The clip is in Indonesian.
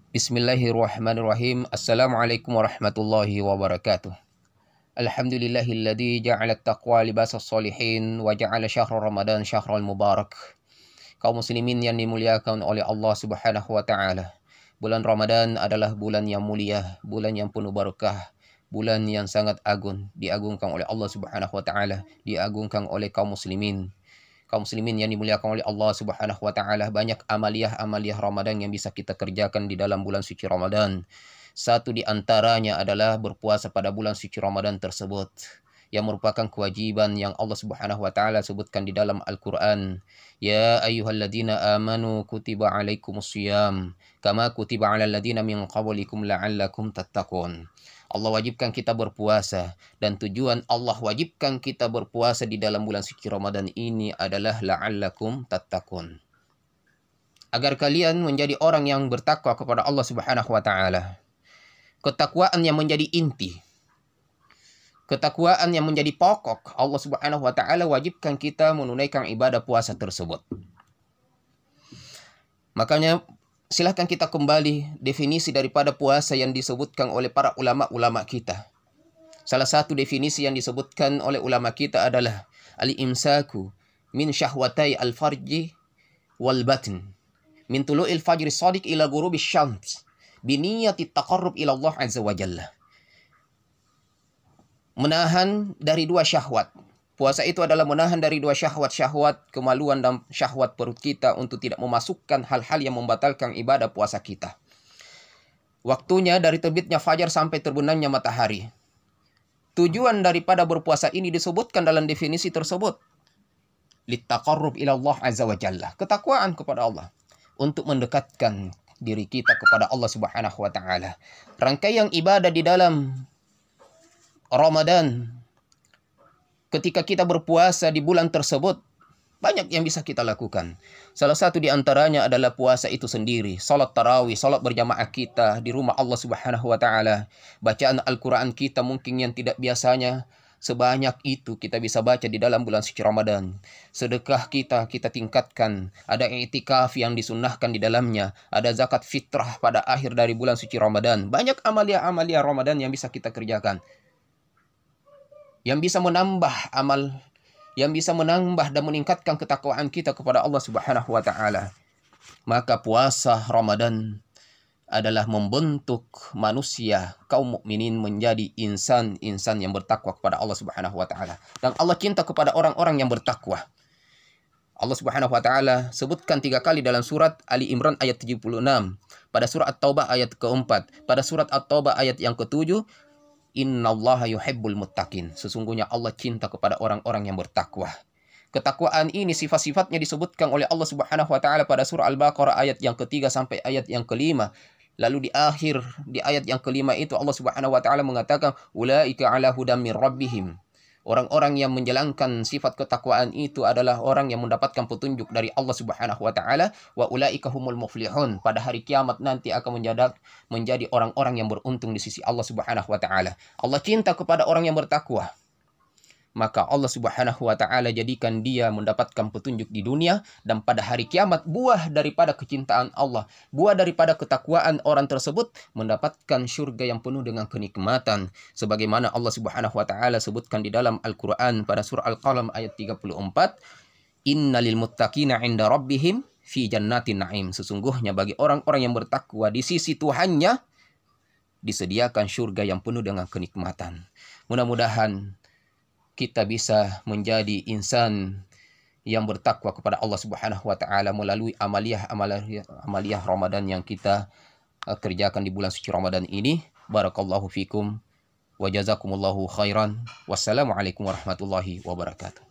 Bismillahirrahmanirrahim. Assalamualaikum warahmatullahi wabarakatuh. Alhamdulillahilladzi ja'ala taqwa libasas solihin wa ja'ala syahrul Ramadan syahrul mubarak. Kaum muslimin yang dimuliakan oleh Allah Subhanahu wa taala. Bulan Ramadan adalah bulan yang mulia, bulan yang penuh barakah, bulan yang sangat agung, diagungkan oleh Allah Subhanahu wa taala, diagungkan oleh kaum muslimin. Kaum muslimin yang dimuliakan oleh Allah Subhanahu wa taala, banyak amaliah-amaliah Ramadan yang bisa kita kerjakan di dalam bulan suci Ramadan. Satu di antaranya adalah berpuasa pada bulan suci Ramadan tersebut, yang merupakan kewajiban yang Allah Subhanahu wa taala sebutkan di dalam Al-Qur'an. Ya ayyuhalladzina amanu kutiba alaikumusiyam kama kutiba alal ladzina min qablikum la'allakum tattaqun. Allah wajibkan kita berpuasa, dan tujuan Allah wajibkan kita berpuasa di dalam bulan suci Ramadan ini adalah la'allakum tattaqun, agar kalian menjadi orang yang bertakwa kepada Allah Subhanahu wa taala. Ketakwaan yang menjadi inti, ketakwaan yang menjadi pokok, Allah Subhanahu wa taala wajibkan kita menunaikan ibadah puasa tersebut. Makanya silahkan kita kembali definisi daripada puasa yang disebutkan oleh para ulama-ulama kita. Salah satu definisi yang disebutkan oleh ulama kita adalah al-imsaku min syahwatai al-farji wal batn min tulu'il fajri shadiq ila ghurubis syams biniyati taqarrub ila Allah azza wa jalla. Menahan dari dua syahwat. Puasa itu adalah menahan dari dua syahwat kemaluan dan syahwat perut kita untuk tidak memasukkan hal-hal yang membatalkan ibadah puasa kita. Waktunya dari terbitnya fajar sampai terbenamnya matahari. Tujuan daripada berpuasa ini disebutkan dalam definisi tersebut. Littaqarrub ila Allah azza wa jalla. Ketakwaan kepada Allah. Untuk mendekatkan diri kita kepada Allah Subhanahu wa taala. Rangkaian ibadah di dalam Ramadan, ketika kita berpuasa di bulan tersebut, banyak yang bisa kita lakukan. Salah satu di antaranya adalah puasa itu sendiri. Salat tarawih, salat berjamaah kita di rumah Allah Subhanahu wa taala. Bacaan Al-Quran kita mungkin yang tidak biasanya sebanyak itu kita bisa baca di dalam bulan suci Ramadan. Sedekah kita tingkatkan. Ada i'tikaf yang disunnahkan di dalamnya. Ada zakat fitrah pada akhir dari bulan suci Ramadan. Banyak amalia-amalia Ramadan yang bisa kita kerjakan, yang bisa menambah amal, yang bisa menambah dan meningkatkan ketakwaan kita kepada Allah Subhanahu wa taala. Maka puasa Ramadan adalah membentuk manusia kaum mukminin menjadi insan-insan yang bertakwa kepada Allah Subhanahu wa taala. Dan Allah cinta kepada orang-orang yang bertakwa. Allah Subhanahu wa taala sebutkan 3 kali dalam surat Ali Imran ayat 76, pada surat At-Taubah ayat keempat, pada surat At-Taubah ayat yang ke-7, Innallaha yuhibbul muttaqin. Sesungguhnya Allah cinta kepada orang-orang yang bertakwa. Ketakwaan ini sifat-sifatnya disebutkan oleh Allah Subhanahu wa taala pada surah Al-Baqarah ayat yang ketiga sampai ayat yang kelima. Lalu di akhir di ayat yang kelima itu Allah Subhanahu wa taala mengatakan ulaika ala hudam mir rabbihim. Orang-orang yang menjalankan sifat ketakwaan itu adalah orang yang mendapatkan petunjuk dari Allah Subhanahu wa taala, wa ulaika humul muflihun. Pada hari kiamat nanti akan menjadi orang-orang yang beruntung di sisi Allah Subhanahu wa taala. Allah cinta kepada orang yang bertakwa. Maka Allah Subhanahu wa taala jadikan dia mendapatkan petunjuk di dunia, dan pada hari kiamat buah daripada kecintaan Allah, buah daripada ketakwaan orang tersebut mendapatkan syurga yang penuh dengan kenikmatan, sebagaimana Allah Subhanahu wa taala sebutkan di dalam Al-Qur'an pada surah Al-Qalam ayat 34, innalil muttaqina 'inda rabbihim fi jannatin na'im. Sesungguhnya bagi orang-orang yang bertakwa di sisi Tuhannya disediakan syurga yang penuh dengan kenikmatan. Mudah-mudahan kita bisa menjadi insan yang bertakwa kepada Allah Subhanahu wa taala melalui amaliah Ramadan yang kita kerjakan di bulan suci Ramadan ini. Barakallahu fikum wa jazakumullahu khairan. Wassalamualaikum warahmatullahi wabarakatuh.